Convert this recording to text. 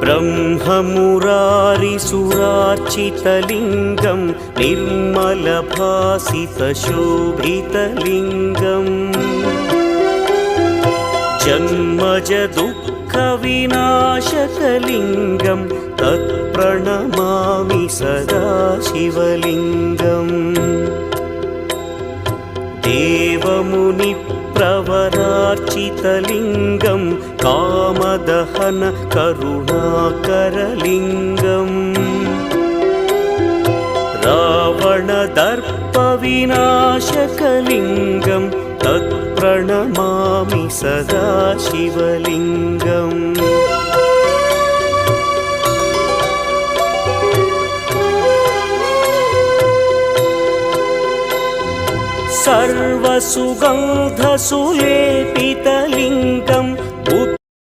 ब्रह्ममुरारिसुरार्चितलिङ्गं निर्मलभासितशोभितलिङ्गम् जन्मजदुःखविनाशकलिङ्गं तत्प्रणमामि सदा शिवलिङ्गम् देवमुनिप्रवरार्चितलिङ्गं कामदहन करुणाकरलिङ्गम् रावणदर्पविनाशकलिङ्गं तत्प्रणमामि सदा शिवलिङ्गम् सर्वसुगन्धसुलेपितलिङ्गं